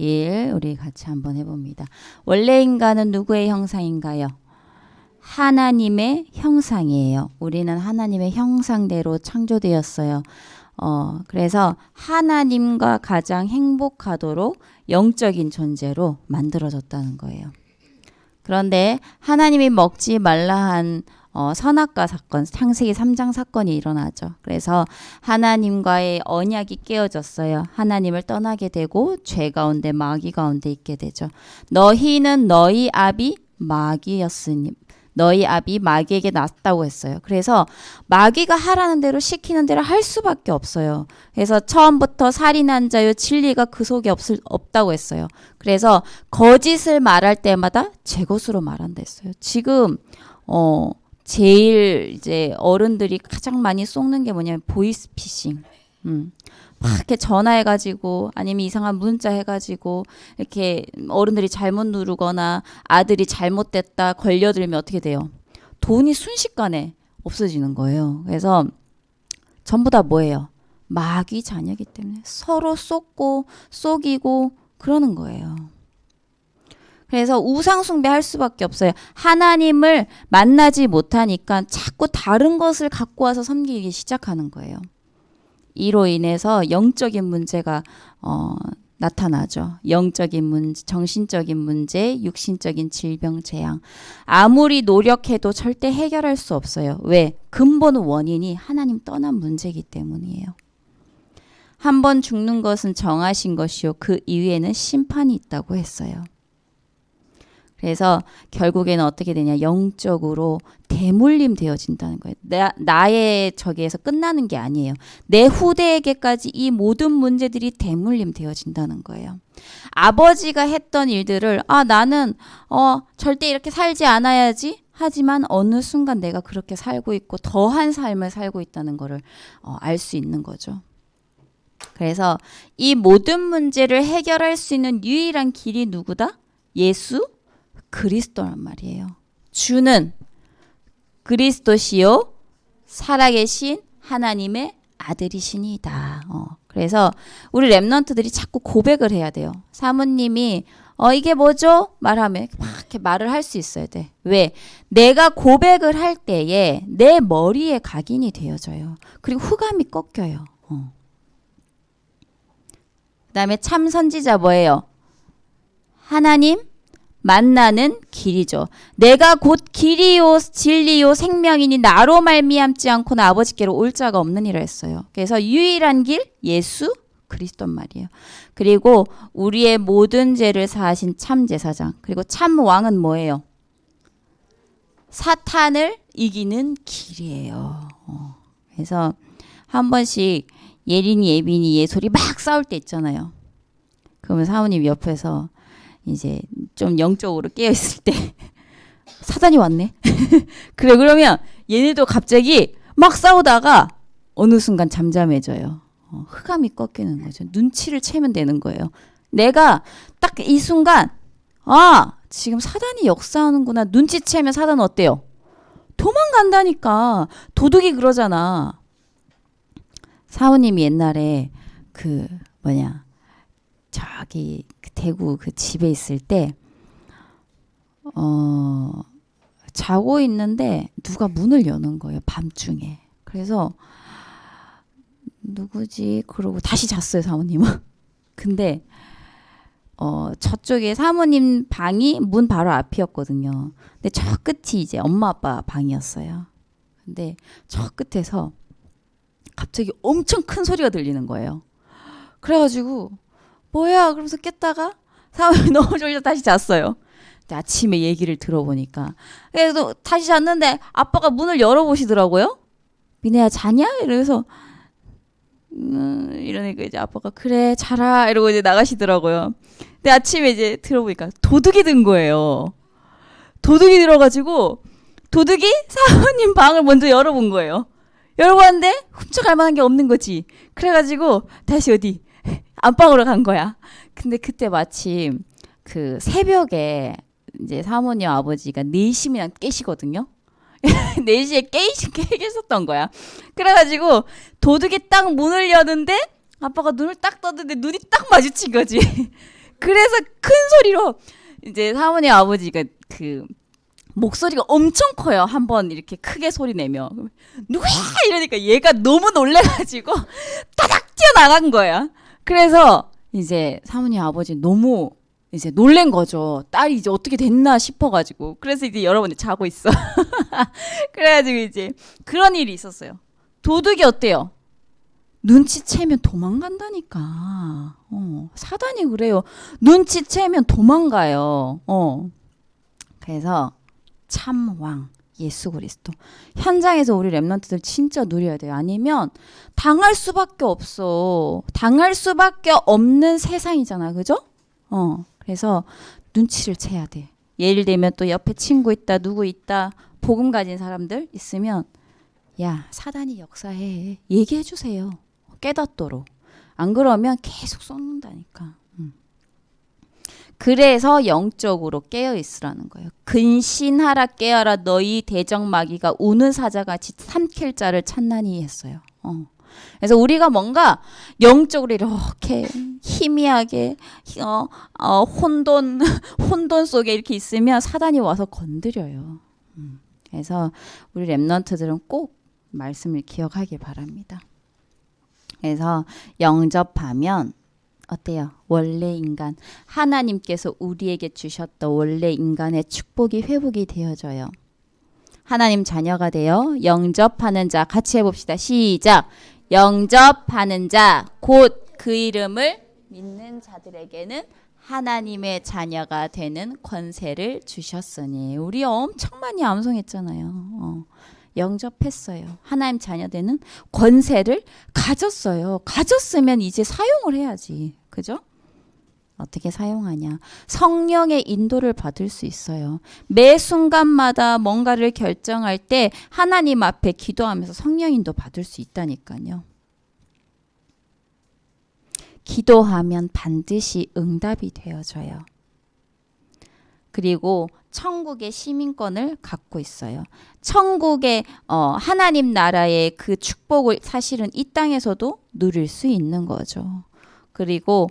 1 우리 같이 한번 해봅니다. 원래 인간은 누구의 형상인가요? 하나님의 형상이에요. 우리는 하나님의 형상대로 창조되었어요. 그래서 하나님과 가장 행복하도록 영적인 존재로 만들어졌다는 거예요. 그런데 하나님이 먹지 말라 한 선악과 사건, 창세기 3장 사건이 일어나죠. 그래서 하나님과의 언약이 깨어졌어요. 하나님을 떠나게 되고 죄 가운데 마귀 가운데 있게 되죠. 너희는 너희 아비 마귀였으니 너희 아비 마귀에게 났다고 했어요. 그래서 마귀가 하라는 대로 시키는 대로 할 수밖에 없어요. 그래서 처음부터 살인한 자요 진리가 그 속에 없다고 했어요. 그래서 거짓을 말할 때마다 제 것으로 말한다 했어요. 지금 제일 이제 어른들이 가장 많이 속는 게 뭐냐면 보이스피싱. 막 이렇게 전화해가지고 아니면 이상한 문자 해가지고 이렇게 어른들이 잘못 누르거나 아들이 잘못됐다 걸려들면 어떻게 돼요? 돈이 순식간에 없어지는 거예요. 그래서 전부 다 뭐예요? 마귀 자녀이기 때문에 서로 속고 속이고 그러는 거예요. 그래서 우상 숭배할 수밖에 없어요. 하나님을 만나지 못하니까 자꾸 다른 것을 갖고 와서 섬기기 시작하는 거예요. 이로 인해서 영적인 문제가 나타나죠. 영적인 문제, 정신적인 문제, 육신적인 질병, 재앙. 아무리 노력해도 절대 해결할 수 없어요. 왜? 근본 원인이 하나님 떠난 문제이기 때문이에요. 한 번 죽는 것은 정하신 것이요 그 이후에는 심판이 있다고 했어요. 그래서 결국에는 어떻게 되냐? 영적으로 대물림 되어진다는 거예요. 나의 저기에서 끝나는 게 아니에요. 내 후대에게까지 이 모든 문제들이 대물림 되어진다는 거예요. 아버지가 했던 일들을 나는 절대 이렇게 살지 않아야지. 하지만 어느 순간 내가 그렇게 살고 있고 더한 삶을 살고 있다는 거를 알 수 있는 거죠. 그래서 이 모든 문제를 해결할 수 있는 유일한 길이 누구다? 예수 그리스도란 말이에요. 주는 그리스도시요 살아계신 하나님의 아들이시니이다. 그래서 우리 랩런트들이 자꾸 고백을 해야 돼요. 사모님이 이게 뭐죠? 말하면 막 이렇게 말을 할 수 있어야 돼. 왜? 내가 고백을 할 때에 내 머리에 각인이 되어져요. 그리고 흑암이 꺾여요. 그 다음에 참 선지자 뭐예요? 하나님 만나는 길이죠. 내가 곧 길이요 진리요 생명이니 나로 말미암지 않고는 아버지께로 올 자가 없는 이라 했어요. 그래서 유일한 길 예수 그리스도 말이에요. 그리고 우리의 모든 죄를 사하신 참 제사장 그리고 참 왕은 뭐예요? 사탄을 이기는 길이에요. 그래서 한 번씩 예린이 예빈이 예솔이 막 싸울 때 있잖아요. 그러면 사모님 옆에서 이제 좀 영적으로 깨어있을 때 사단이 왔네. 그래 그러면 얘네도 갑자기 막 싸우다가 어느 순간 잠잠해져요. 흑암이 꺾이는 거죠. 눈치를 채면 되는 거예요. 내가 딱 이 순간 지금 사단이 역사하는구나. 눈치채면 사단은 어때요? 도망간다니까. 도둑이 그러잖아. 사모님이 옛날에 저기 대구 그 집에 있을 때 자고 있는데 누가 문을 여는 거예요. 밤중에. 그래서 누구지? 그러고 다시 잤어요. 사모님은. 근데 저쪽에 사모님 방이 문 바로 앞이었거든요. 근데 저 끝이 이제 엄마 아빠 방이었어요. 근데 저 끝에서 갑자기 엄청 큰 소리가 들리는 거예요. 그래가지고 뭐야? 그러면서 깼다가 사모님이 너무 졸려서 다시 잤어요. 근데 아침에 얘기를 들어보니까 그래서 다시 잤는데 아빠가 문을 열어보시더라고요. 미네야 자냐? 이러면서 이러니까 이제 아빠가 그래 자라 이러고 이제 나가시더라고요. 근데 아침에 이제 들어보니까 도둑이 든 거예요. 도둑이 들어가지고 도둑이 사모님 방을 먼저 열어본 거예요. 열어봤는데 훔쳐갈 만한 게 없는 거지. 그래가지고 다시 어디 안방으로 간 거야. 근데 그때 마침 그 새벽에 이제 사모님 아버지가 4시면 깨시거든요. 4시에 깨셨던 거야. 그래가지고 도둑이 딱 문을 여는데 아빠가 눈을 딱 떴는데 눈이 딱 마주친 거지. 그래서 큰 소리로 이제 사모님 아버지가 그 목소리가 엄청 커요. 한번 이렇게 크게 소리 내며 누구야 이러니까 얘가 너무 놀래가지고 따닥 뛰어나간 거야. 그래서 이제 사모님 아버지 너무 이제 놀란 거죠. 딸이 이제 어떻게 됐나 싶어가지고. 그래서 이제 여러분이 자고 있어. 그래가지고 이제 그런 일이 있었어요. 도둑이 어때요? 눈치채면 도망간다니까. 사단이 그래요. 눈치채면 도망가요. 그래서 참왕 예수 그리스도 현장에서 우리 렘넌트들 진짜 누려야 돼요. 아니면 당할 수밖에 없어. 당할 수밖에 없는 세상이잖아. 그죠? 그래서 눈치를 채야 돼. 예를 들면 또 옆에 친구 있다, 누구 있다, 복음 가진 사람들 있으면 야, 사단이 역사해. 얘기해 주세요. 깨닫도록. 안 그러면 계속 쏟는다니까. 그래서 영적으로 깨어 있으라는 거예요. 근신하라 깨어라 너희 대적마귀가 우는 사자같이 삼킬 자를 찾나니 했어요. 그래서 우리가 뭔가 영적으로 이렇게 희미하게 혼돈 속에 이렇게 있으면 사단이 와서 건드려요. 그래서 우리 렘넌트들은 꼭 말씀을 기억하길 바랍니다. 그래서 영접하면 어때요? 원래 인간 하나님께서 우리에게 주셨던 원래 인간의 축복이 회복이 되어져요. 하나님 자녀가 되어 영접하는 자 같이 해봅시다. 시작. 영접하는 자 곧 그 이름을 믿는 자들에게는 하나님의 자녀가 되는 권세를 주셨으니. 우리 엄청 많이 암송했잖아요. 영접했어요. 하나님 자녀 되는 권세를 가졌어요. 가졌으면 이제 사용을 해야지. 그죠? 어떻게 사용하냐? 성령의 인도를 받을 수 있어요. 매 순간마다 뭔가를 결정할 때 하나님 앞에 기도하면서 성령 인도 받을 수 있다니까요. 기도하면 반드시 응답이 되어져요. 그리고 천국의 시민권을 갖고 있어요. 천국의 하나님 나라의 그 축복을 사실은 이 땅에서도 누릴 수 있는 거죠. 그리고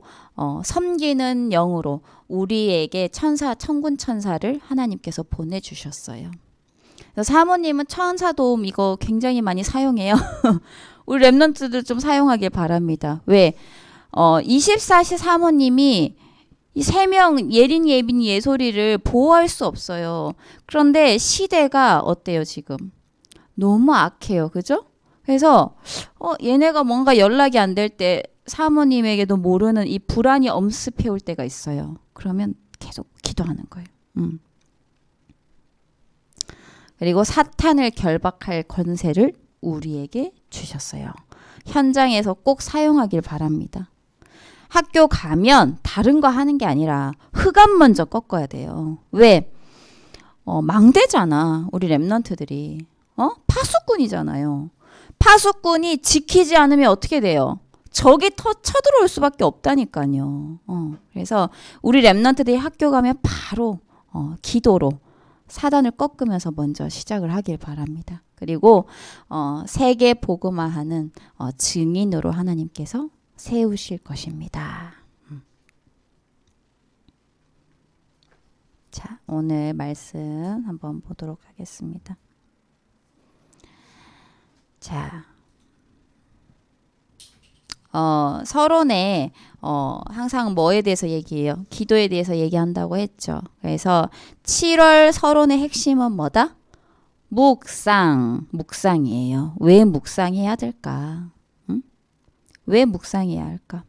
섬기는 영으로 우리에게 천군 천사를 하나님께서 보내주셨어요. 그래서 사모님은 천사 도움 이거 굉장히 많이 사용해요. 우리 렘넌트들 좀 사용하길 바랍니다. 왜? 24시 사모님이 이 3명 예린 예빈 예솔이를 보호할 수 없어요. 그런데 시대가 어때요 지금? 너무 악해요. 그죠? 그래서 얘네가 뭔가 연락이 안 될 때 사모님에게도 모르는 이 불안이 엄습해 올 때가 있어요. 그러면 계속 기도하는 거예요. 그리고 사탄을 결박할 권세를 우리에게 주셨어요. 현장에서 꼭 사용하길 바랍니다. 학교 가면 다른 거 하는 게 아니라 흑암 먼저 꺾어야 돼요. 왜? 망대잖아. 우리 렘넌트들이. 파수꾼이잖아요. 파수꾼이 지키지 않으면 어떻게 돼요? 적이 쳐들어올 수밖에 없다니까요. 그래서 우리 렘넌트들이 학교 가면 바로 기도로 사단을 꺾으면서 먼저 시작을 하길 바랍니다. 그리고 세계 복음화하는 증인으로 하나님께서 세우실 것입니다. 자, 오늘 말씀 한번 보도록 하겠습니다. 자, 서론에 항상 뭐에 대해서 얘기해요? 기도에 대해서 얘기한다고 했죠. 그래서 7월 서론의 핵심은 뭐다? 묵상이에요. 왜 묵상해야 될까? 왜 묵상해야 할까?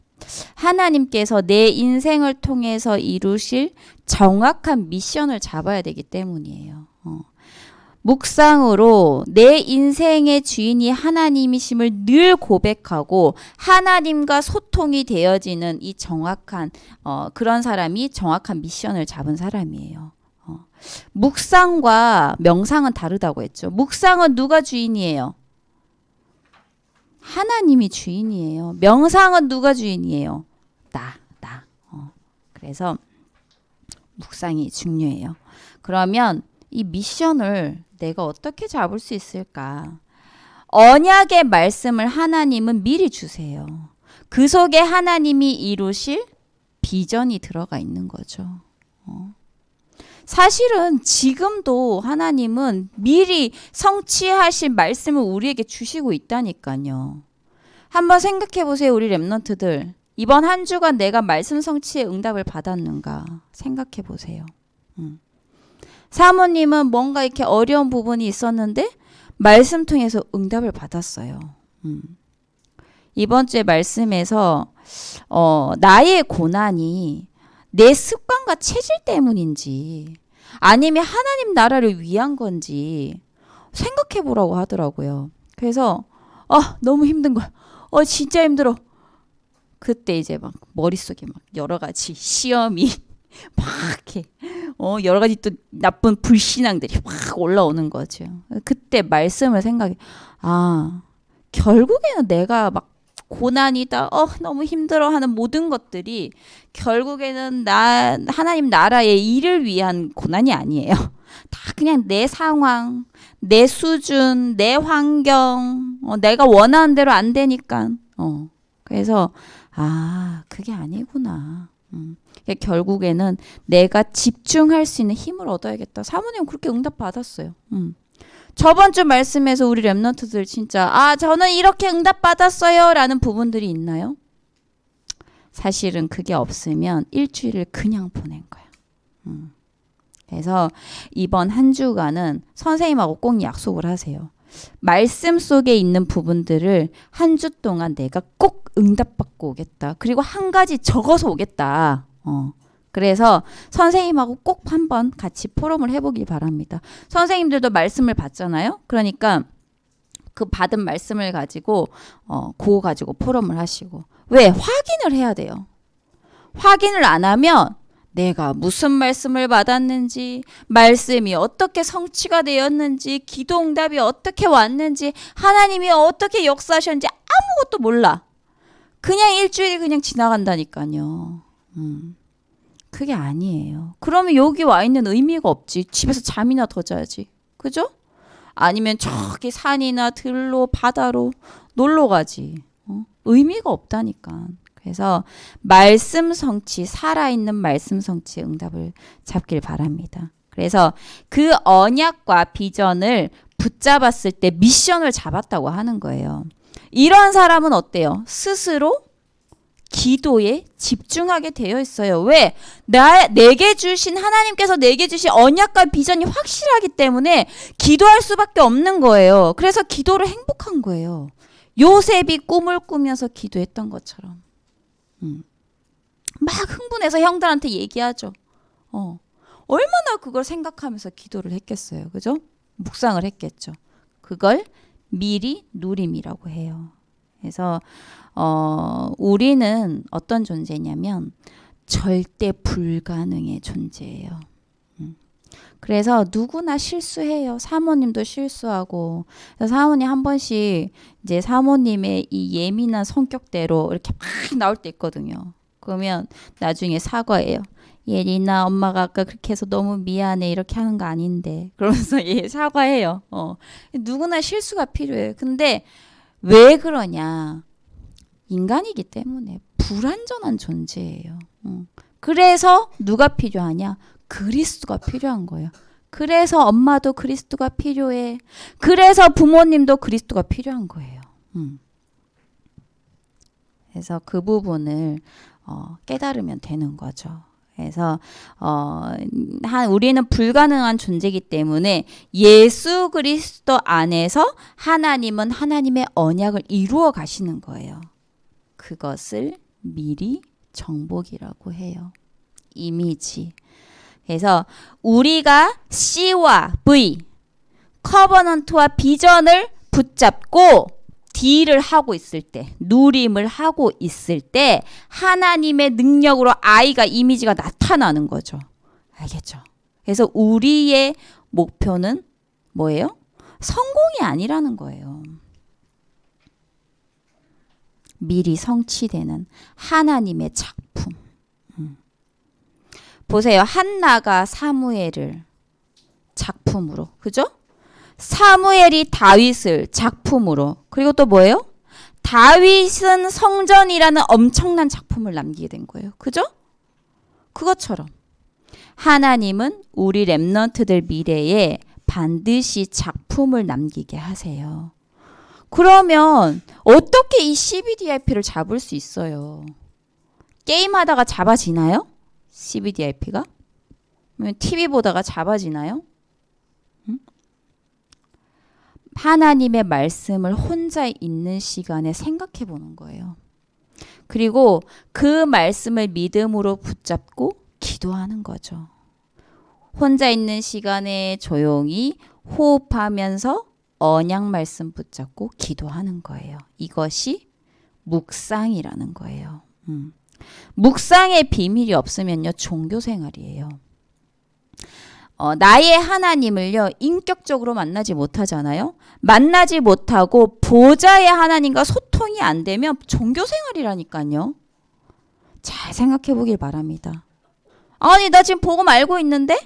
하나님께서 내 인생을 통해서 이루실 정확한 미션을 잡아야 되기 때문이에요. 묵상으로 내 인생의 주인이 하나님이심을 늘 고백하고 하나님과 소통이 되어지는 이 정확한 그런 사람이 정확한 미션을 잡은 사람이에요. 묵상과 명상은 다르다고 했죠. 묵상은 누가 주인이에요? 하나님이 주인이에요. 명상은 누가 주인이에요? 나. 그래서 묵상이 중요해요. 그러면 이 미션을 내가 어떻게 잡을 수 있을까? 언약의 말씀을 하나님은 미리 주세요. 그 속에 하나님이 이루실 비전이 들어가 있는 거죠. 사실은 지금도 하나님은 미리 성취하실 말씀을 우리에게 주시고 있다니까요. 한번 생각해 보세요, 우리 렘넌트들. 이번 한 주간 내가 말씀 성취의 응답을 받았는가 생각해 보세요. 사모님은 뭔가 이렇게 어려운 부분이 있었는데 말씀 통해서 응답을 받았어요. 이번 주에 말씀에서 나의 고난이 내 습관과 체질 때문인지 아니면 하나님 나라를 위한 건지 생각해 보라고 하더라고요. 그래서 너무 힘든 거야. 진짜 힘들어. 그때 이제 막 머릿속에 막 여러 가지 시험이 막 이렇게 여러 가지 또 나쁜 불신앙들이 막 올라오는 거죠. 그때 말씀을 생각해. 결국에는 내가 막 고난이다. 너무 힘들어 하는 모든 것들이 결국에는 하나님 나라의 일을 위한 고난이 아니에요. 다 그냥 내 상황, 내 수준, 내 환경, 내가 원하는 대로 안 되니까. 그래서 그게 아니구나. 결국에는 내가 집중할 수 있는 힘을 얻어야겠다. 사모님은 그렇게 응답 받았어요. 저번 주 말씀에서 우리 렘넌트들 진짜 저는 이렇게 응답 받았어요 라는 부분들이 있나요? 사실은 그게 없으면 일주일을 그냥 보낸 거야. 그래서 이번 한 주간은 선생님하고 꼭 약속을 하세요. 말씀 속에 있는 부분들을 한 주 동안 내가 꼭 응답받고 오겠다. 그리고 한 가지 적어서 오겠다. 그래서 선생님하고 꼭 한번 같이 포럼을 해보길 바랍니다. 선생님들도 말씀을 받잖아요. 그러니까 그 받은 말씀을 가지고 그거 가지고 포럼을 하시고. 왜? 확인을 해야 돼요. 확인을 안 하면 내가 무슨 말씀을 받았는지, 말씀이 어떻게 성취가 되었는지, 기도 응답이 어떻게 왔는지, 하나님이 어떻게 역사하셨는지 아무것도 몰라. 그냥 일주일이 그냥 지나간다니까요. 그게 아니에요. 그러면 여기 와 있는 의미가 없지. 집에서 잠이나 더 자야지. 그죠? 아니면 저기 산이나 들로 바다로 놀러 가지. 의미가 없다니까. 그래서 말씀 성취, 살아있는 말씀 성취의 응답을 잡길 바랍니다. 그래서 그 언약과 비전을 붙잡았을 때 미션을 잡았다고 하는 거예요. 이런 사람은 어때요? 스스로 기도에 집중하게 되어 있어요. 왜? 내게 주신 하나님께서 내게 주신 언약과 비전이 확실하기 때문에 기도할 수밖에 없는 거예요. 그래서 기도를 행복한 거예요. 요셉이 꿈을 꾸면서 기도했던 것처럼. 막 흥분해서 형들한테 얘기하죠. 얼마나 그걸 생각하면서 기도를 했겠어요. 그죠? 묵상을 했겠죠. 그걸 미리 누림이라고 해요. 그래서 우리는 어떤 존재냐면 절대 불가능의 존재예요. 그래서 누구나 실수해요. 사모님도 실수하고. 그래서 사모님 한 번씩 이제 사모님의 이 예민한 성격대로 이렇게 막 나올 때 있거든요. 그러면 나중에 사과해요. 예린아, 엄마가 아까 그렇게 해서 너무 미안해. 이렇게 하는 거 아닌데. 그러면서 사과해요. 누구나 실수가 필요해요. 근데 왜 그러냐? 인간이기 때문에 불완전한 존재예요. 그래서 누가 필요하냐? 그리스도가 필요한 거예요. 그래서 엄마도 그리스도가 필요해. 그래서 부모님도 그리스도가 필요한 거예요. 그래서 그 부분을 깨달으면 되는 거죠. 그래서 우리는 불가능한 존재이기 때문에 예수 그리스도 안에서 하나님은 하나님의 언약을 이루어 가시는 거예요. 그것을 미리 정복이라고 해요. 이미지. 그래서 우리가 C와 V, 커버넌트와 비전을 붙잡고 딜을 하고 있을 때, 누림을 하고 있을 때 하나님의 능력으로 아이가 이미지가 나타나는 거죠. 알겠죠? 그래서 우리의 목표는 뭐예요? 성공이 아니라는 거예요. 미리 성취되는 하나님의 작품. 보세요. 한나가 사무엘을 작품으로, 그죠? 사무엘이 다윗을 작품으로, 그리고 또 뭐예요? 다윗은 성전이라는 엄청난 작품을 남기게 된 거예요. 그죠? 그것처럼 하나님은 우리 렘넌트들 미래에 반드시 작품을 남기게 하세요. 그러면 어떻게 이 CBDIP를 잡을 수 있어요? 게임하다가 잡아지나요? CBDIP가? TV 보다가 잡아지나요? 하나님의 말씀을 혼자 있는 시간에 생각해 보는 거예요. 그리고 그 말씀을 믿음으로 붙잡고 기도하는 거죠. 혼자 있는 시간에 조용히 호흡하면서 언약 말씀 붙잡고 기도하는 거예요. 이것이 묵상이라는 거예요. 묵상의 비밀이 없으면요, 종교 생활이에요. 나의 하나님을요, 인격적으로 만나지 못하잖아요. 만나지 못하고 보좌의 하나님과 소통이 안 되면 종교 생활이라니까요. 잘 생각해 보길 바랍니다. 아니, 나 지금 복음 알고 있는데?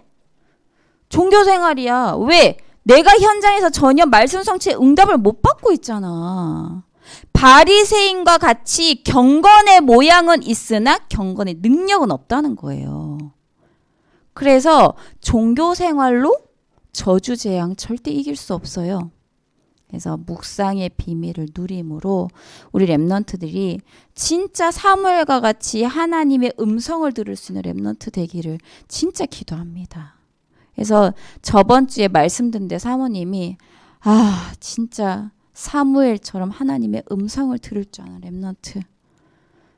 종교 생활이야. 왜? 내가 현장에서 전혀 말씀 성취의 응답을 못 받고 있잖아. 바리새인과 같이 경건의 모양은 있으나 경건의 능력은 없다는 거예요. 그래서 종교 생활로 저주 재앙 절대 이길 수 없어요. 그래서 묵상의 비밀을 누림으로 우리 렘넌트들이 진짜 사무엘과 같이 하나님의 음성을 들을 수 있는 렘넌트 되기를 진짜 기도합니다. 그래서 저번 주에 말씀 듣는데 사모님이 진짜 사무엘처럼 하나님의 음성을 들을 줄 아는 렘넌트,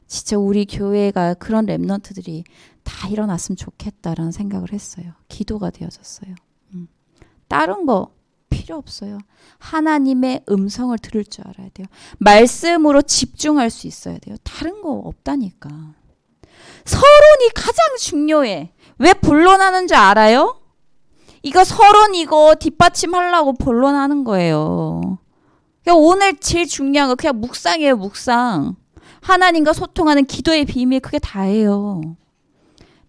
진짜 우리 교회가 그런 렘넌트들이 다 일어났으면 좋겠다라는 생각을 했어요. 기도가 되어졌어요. 다른 거 필요 없어요. 하나님의 음성을 들을 줄 알아야 돼요. 말씀으로 집중할 수 있어야 돼요. 다른 거 없다니까. 서론이 가장 중요해. 왜 본론하는 줄 알아요? 이거 서론 이거 뒷받침하려고 본론하는 거예요. 그러니까 오늘 제일 중요한 거 그냥 묵상이에요. 묵상. 하나님과 소통하는 기도의 비밀, 그게 다예요.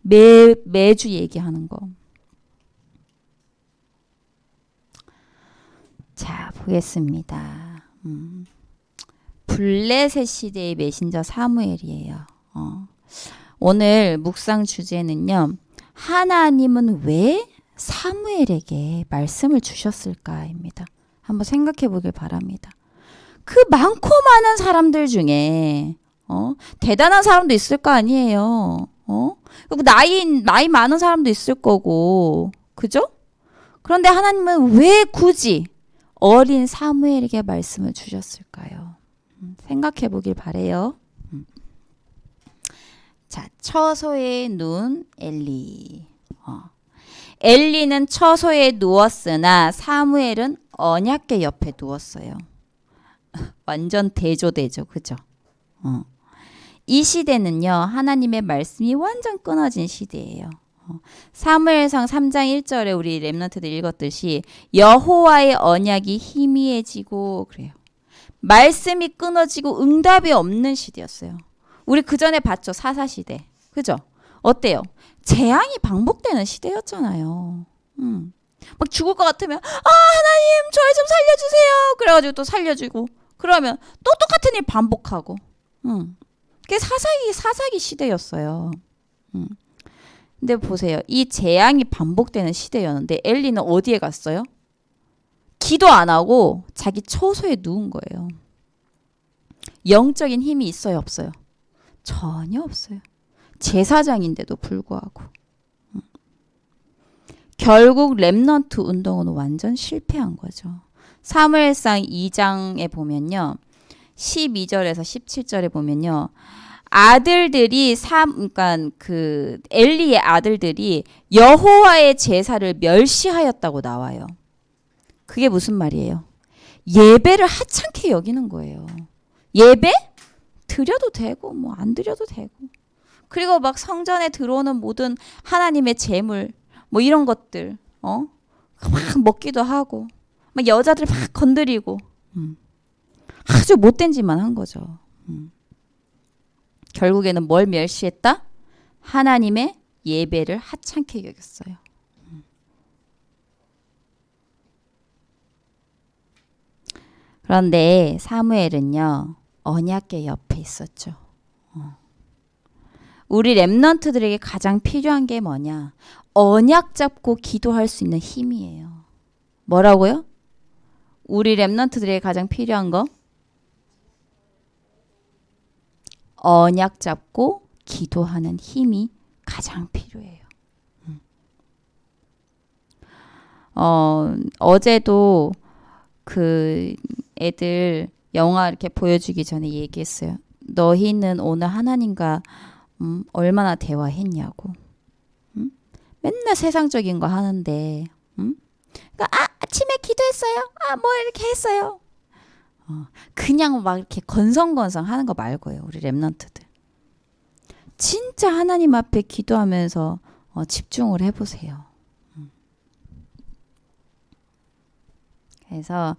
매주 얘기하는 거. 자, 보겠습니다. 블레셋 시대의 메신저 사무엘이에요. 오늘 묵상 주제는요, 하나님은 왜 사무엘에게 말씀을 주셨을까입니다. 한번 생각해 보길 바랍니다. 그 많고 많은 사람들 중에 대단한 사람도 있을 거 아니에요. 그리고 나이 많은 사람도 있을 거고, 그죠? 그런데 하나님은 왜 굳이 어린 사무엘에게 말씀을 주셨을까요? 생각해 보길 바래요. 자, 처소에 누운 엘리. 엘리는 처소에 누웠으나 사무엘은 언약궤 옆에 누웠어요. 완전 대조되죠, 그죠? 이 시대는요, 하나님의 말씀이 완전 끊어진 시대예요. 사무엘상 3장 1절에 우리 렘넌트들 읽었듯이 여호와의 언약이 희미해지고 그래요. 말씀이 끊어지고 응답이 없는 시대였어요. 우리 그 전에 봤죠, 사사시대. 그죠? 어때요? 재앙이 반복되는 시대였잖아요. 막 죽을 것 같으면 하나님 저희 좀 살려주세요. 그래가지고 또 살려주고, 그러면 또 똑같은 일 반복하고. 그게 사사기 시대였어요. 근데 보세요. 이 재앙이 반복되는 시대였는데 엘리는 어디에 갔어요? 기도 안 하고 자기 처소에 누운 거예요. 영적인 힘이 있어요, 없어요? 전혀 없어요. 제사장인데도 불구하고. 결국 렘넌트 운동은 완전 실패한 거죠. 사무엘상 2장에 보면요, 12절에서 17절에 보면요, 아들들이 그러니까 그 엘리의 아들들이 여호와의 제사를 멸시하였다고 나와요. 그게 무슨 말이에요? 예배를 하찮게 여기는 거예요. 예배? 드려도 되고 뭐 안 드려도 되고. 그리고 막 성전에 들어오는 모든 하나님의 제물 뭐 이런 것들 막 먹기도 하고, 막 여자들 막 건드리고, 아주 못된 짓만 한 거죠. 결국에는 뭘 멸시했다? 하나님의 예배를 하찮게 여겼어요. 그런데 사무엘은요, 언약궤 옆에 있었죠. 우리 렘넌트들에게 가장 필요한 게 뭐냐? 언약 잡고 기도할 수 있는 힘이에요. 뭐라고요? 우리 렘넌트들에게 가장 필요한 거? 언약 잡고 기도하는 힘이 가장 필요해요. 어제도 그 애들 영화 이렇게 보여주기 전에 얘기했어요. 너희는 오늘 하나님과 얼마나 대화했냐고. 맨날 세상적인 거 하는데, 그러니까 아침에 기도했어요. 뭐 이렇게 했어요. 그냥 막 이렇게 건성건성 하는 거 말고요. 우리 렘넌트들. 진짜 하나님 앞에 기도하면서 집중을 해보세요. 그래서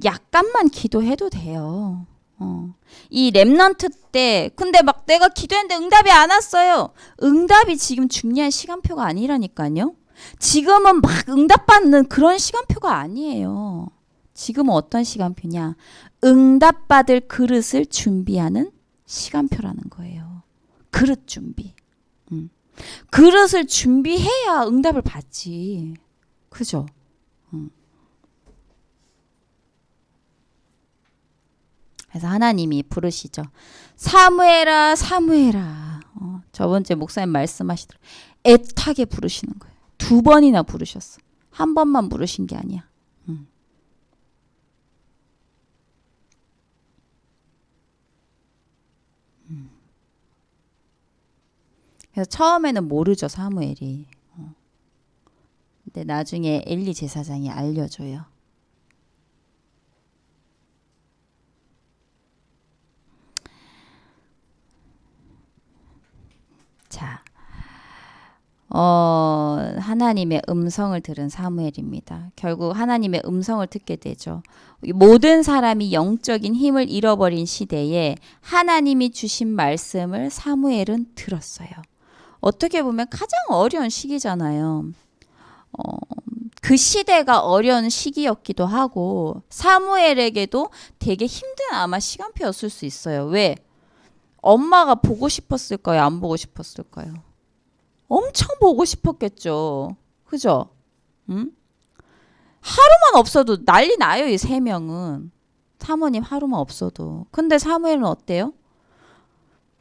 약간만 기도해도 돼요. 이 렘넌트 때 근데 막 내가 기도했는데 응답이 안 왔어요. 응답이 지금 중요한 시간표가 아니라니까요. 지금은 막 응답받는 그런 시간표가 아니에요. 지금은 어떤 시간표냐? 응답받을 그릇을 준비하는 시간표라는 거예요. 그릇 준비. 그릇을 준비해야 응답을 받지. 그죠? 그래서 하나님이 부르시죠. 사무엘아 사무엘아. 저번 주에 목사님 말씀하시더라고요. 애타게 부르시는 거예요. 2번이나 부르셨어. 한 번만 부르신 게 아니야. 그래서 처음에는 모르죠. 사무엘이. 근데 나중에 엘리 제사장이 알려줘요. 자, 하나님의 음성을 들은 사무엘입니다. 결국 하나님의 음성을 듣게 되죠. 모든 사람이 영적인 힘을 잃어버린 시대에 하나님이 주신 말씀을 사무엘은 들었어요. 어떻게 보면 가장 어려운 시기잖아요. 그 시대가 어려운 시기였기도 하고 사무엘에게도 되게 힘든 아마 시간표였을 수 있어요. 왜? 엄마가 보고 싶었을까요? 안 보고 싶었을까요? 엄청 보고 싶었겠죠. 그죠? 응? 하루만 없어도 난리 나요. 이 3명은. 사모님 하루만 없어도. 근데 사무엘은 어때요?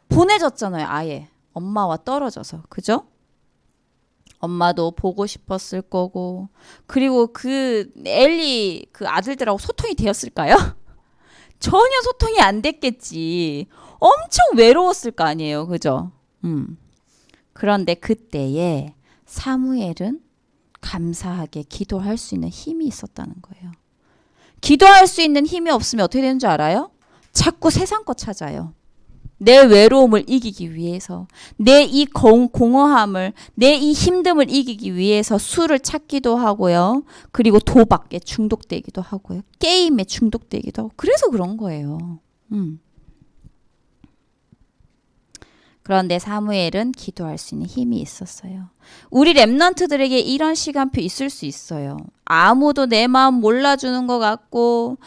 보내졌잖아요. 아예. 엄마와 떨어져서. 그죠? 엄마도 보고 싶었을 거고. 그리고 그 엘리 그 아들들하고 소통이 되었을까요? 전혀 소통이 안 됐겠지. 엄청 외로웠을 거 아니에요. 그죠? 그런데 그때에 사무엘은 감사하게 기도할 수 있는 힘이 있었다는 거예요. 기도할 수 있는 힘이 없으면 어떻게 되는 줄 알아요? 자꾸 세상 거 찾아요. 내 외로움을 이기기 위해서, 내 이 공허함을, 내 이 힘듦을 이기기 위해서 술을 찾기도 하고요. 그리고 도박에 중독되기도 하고요. 게임에 중독되기도 하고. 그래서 그런 거예요. 그런데 사무엘은 기도할 수 있는 힘이 있었어요. 우리 렘넌트들에게 이런 시간표 있을 수 있어요. 아무도 내 마음 몰라주는 것 같고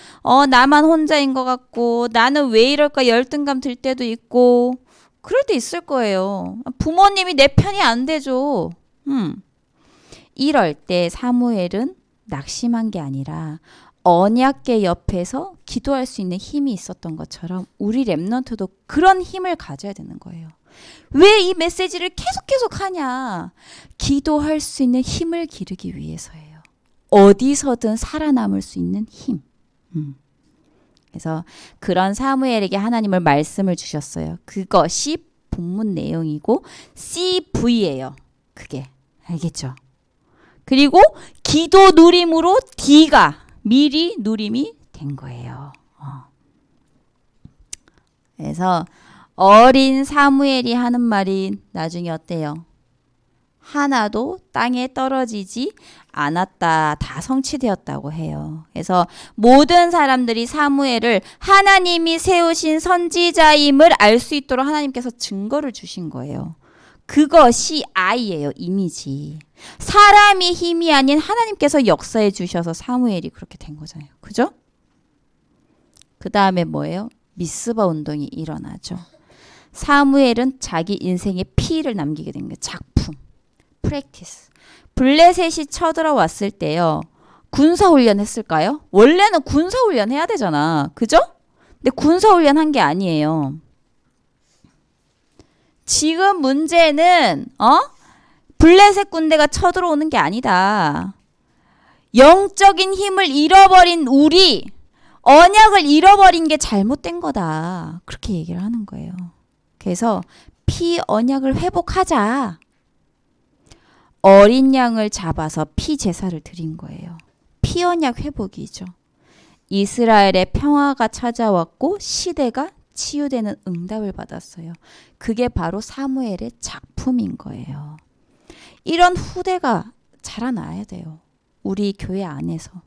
나만 혼자인 것 같고 나는 왜 이럴까 열등감 들 때도 있고 그럴 때 있을 거예요. 부모님이 내 편이 안 되죠. 이럴 때 사무엘은 낙심한 게 아니라 언약궤 옆에서 기도할 수 있는 힘이 있었던 것처럼 우리 렘넌트도 그런 힘을 가져야 되는 거예요. 왜 이 메시지를 계속 하냐? 기도할 수 있는 힘을 기르기 위해서예요. 어디서든 살아남을 수 있는 힘. 그래서 그런 사무엘에게 하나님을 말씀을 주셨어요. 그것이 본문 내용이고 CV예요. 그게. 알겠죠? 그리고 기도 누림으로 D가 미리 누림이 된 거예요. 그래서 어린 사무엘이 하는 말이 나중에 어때요? 하나도 땅에 떨어지지 않았다. 다 성취되었다고 해요. 그래서 모든 사람들이 사무엘을 하나님이 세우신 선지자임을 알 수 있도록 하나님께서 증거를 주신 거예요. 그것이 I예요. 이미지. 사람이 힘이 아닌 하나님께서 역사해 주셔서 사무엘이 그렇게 된 거잖아요. 그죠? 그 다음에 뭐예요? 미스바 운동이 일어나죠. 사무엘은 자기 인생의 피를 남기게 된 거예요. 작품, 프랙티스. 블레셋이 쳐들어왔을 때요. 군사훈련 했을까요? 원래는 군사훈련 해야 되잖아. 그죠? 근데 군사훈련 한 게 아니에요. 지금 문제는 블레셋 군대가 쳐들어오는 게 아니다. 영적인 힘을 잃어버린 우리, 언약을 잃어버린 게 잘못된 거다. 그렇게 얘기를 하는 거예요. 그래서 피 언약을 회복하자. 어린 양을 잡아서 피 제사를 드린 거예요. 피 언약 회복이죠. 이스라엘의 평화가 찾아왔고 시대가 치유되는 응답을 받았어요. 그게 바로 사무엘의 작품인 거예요. 이런 후대가 자라나야 돼요. 우리 교회 안에서.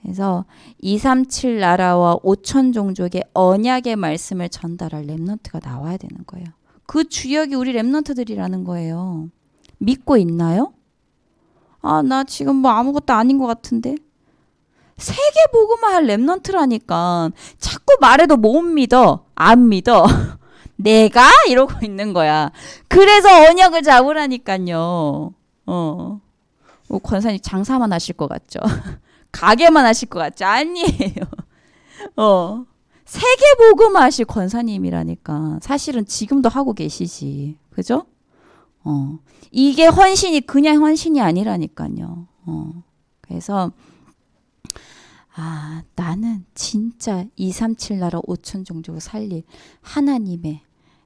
그래서 237 나라와 5천 종족의 언약의 말씀을 전달할 렘넌트가 나와야 되는 거예요. 그 주역이 우리 렘넌트들이라는 거예요. 믿고 있나요? 아, 나 지금 뭐 아무것도 아닌 것 같은데. 세계 복음화 할 렘넌트라니까. 자꾸 말해도 못 믿어. 안 믿어. 내가? 이러고 있는 거야. 그래서 언약을 잡으라니까요. 권사님 장사만 하실 것 같죠? 가게만 하실 것 같죠? 아니에요. 세계 복음화 하실 권사님이라니까. 사실은 지금도 하고 계시지. 그죠? 이게 헌신이 그냥 헌신이 아니라니까요. 그래서 나는 진짜 237 나라 5천 종족을 살릴 하나님의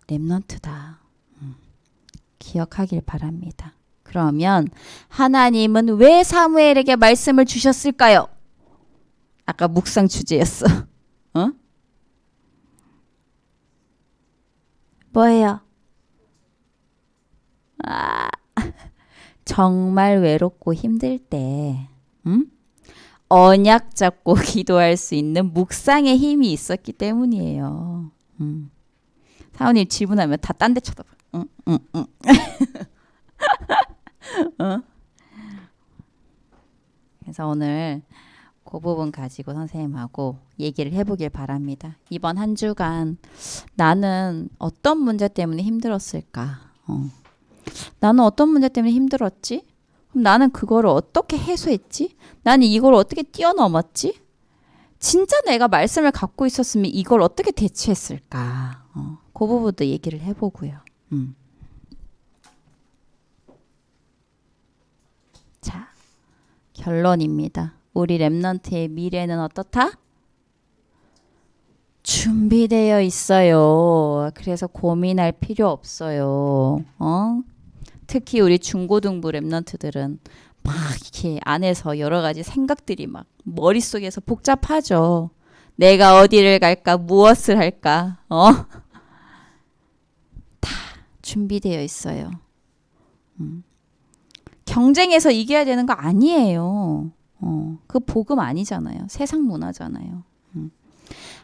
렘넌트다. 기억하길 바랍니다. 그러면 하나님은 왜 사무엘에게 말씀을 주셨을까요? 아까 묵상 주제였어. 뭐예요? 정말 외롭고 힘들 때 언약 잡고 기도할 수 있는 묵상의 힘이 있었기 때문이에요. 사모님 질문하면 다 딴 데 쳐다봐. 그래서 오늘 그 부분 가지고 선생님하고 얘기를 해보길 바랍니다. 이번 한 주간 나는 어떤 문제 때문에 힘들었을까? 나는 어떤 문제 때문에 힘들었지? 그럼 나는 그거를 어떻게 해소했지? 나는 이걸 어떻게 뛰어넘었지? 진짜 내가 말씀을 갖고 있었으면 이걸 어떻게 대처했을까? 그 부분도 얘기를 해보고요. 자, 결론입니다. 우리 렘넌트의 미래는 어떻다? 준비되어 있어요. 그래서 고민할 필요 없어요. 특히 우리 중고등부 렘넌트들은 막 이렇게 안에서 여러 가지 생각들이 막 머릿속에서 복잡하죠. 내가 어디를 갈까? 무엇을 할까? 다 준비되어 있어요. 경쟁에서 이겨야 되는 거 아니에요. 그 복음 아니잖아요. 세상 문화잖아요.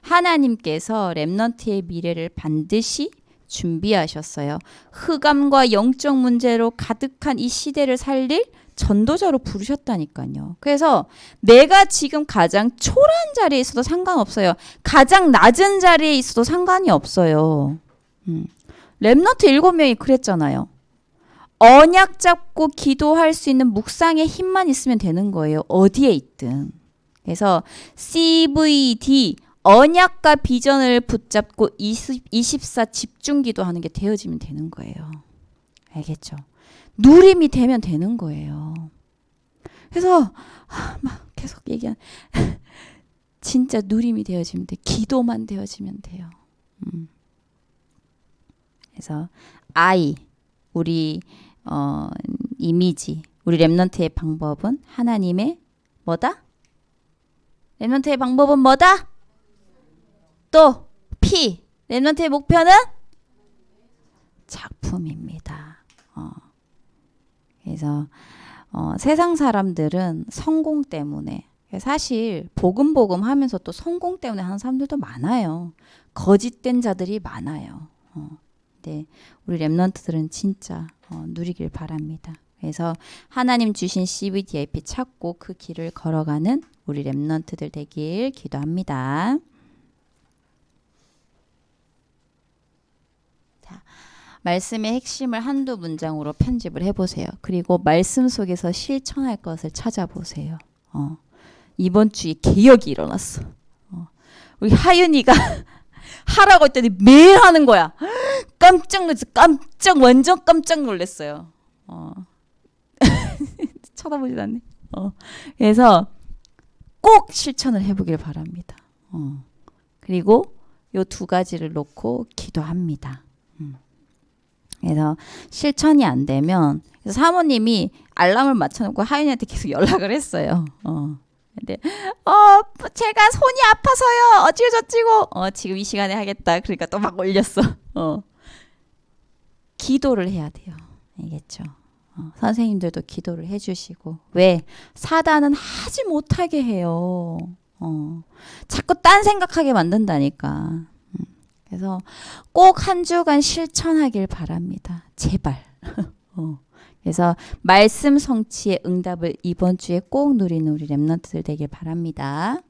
하나님께서 렘넌트의 미래를 반드시 준비하셨어요. 흑암과 영적 문제로 가득한 이 시대를 살릴 전도자로 부르셨다니까요. 그래서 내가 지금 가장 초라한 자리에 있어도 상관없어요. 가장 낮은 자리에 있어도 상관이 없어요. 렘넌트 7명이 그랬잖아요. 언약 잡고 기도할 수 있는 묵상의 힘만 있으면 되는 거예요. 어디에 있든. 그래서 CVD 언약과 비전을 붙잡고 24 집중 기도하는 게 되어지면 되는 거예요. 알겠죠? 누림이 되면 되는 거예요. 그래서 막 계속 얘기한 진짜 누림이 되어지면 돼. 기도만 되어지면 돼요. 그래서 우리 이미지, 우리 렘넌트의 방법은 하나님의 뭐다? 렘넌트의 방법은 뭐다? 또 P, 렘넌트의 목표는 작품입니다. 그래서 세상 사람들은 성공 때문에, 사실 복음 하면서 또 성공 때문에 하는 사람들도 많아요. 거짓된 자들이 많아요. 근데 우리 렘넌트들은 진짜 누리길 바랍니다. 그래서 하나님 주신 CVDIP 찾고 그 길을 걸어가는 우리 렘넌트들 되길 기도합니다. 자, 말씀의 핵심을 한두 문장으로 편집을 해보세요. 그리고 말씀 속에서 실천할 것을 찾아보세요. 이번 주에 개혁이 일어났어. 우리 하윤이가 하라고 했더니 매일 하는 거야. 깜짝 놀랐어. 완전 깜짝 놀랐어요. 쳐다보지도 않네. 그래서 꼭 실천을 해보길 바랍니다. 그리고 요 두 가지를 놓고 기도합니다. 그래서 실천이 안 되면 그래서 사모님이 알람을 맞춰놓고 하윤이한테 계속 연락을 했어요. 근데 제가 손이 아파서요. 어찌고 저찌고. 지금 이 시간에 하겠다. 그러니까 또 막 올렸어. 기도를 해야 돼요. 알겠죠? 선생님들도 기도를 해주시고. 왜? 사단은 하지 못하게 해요. 자꾸 딴 생각하게 만든다니까. 그래서 꼭 한 주간 실천하길 바랍니다. 제발. 그래서 말씀 성취의 응답을 이번 주에 꼭 누리는 우리 랩런트들 되길 바랍니다.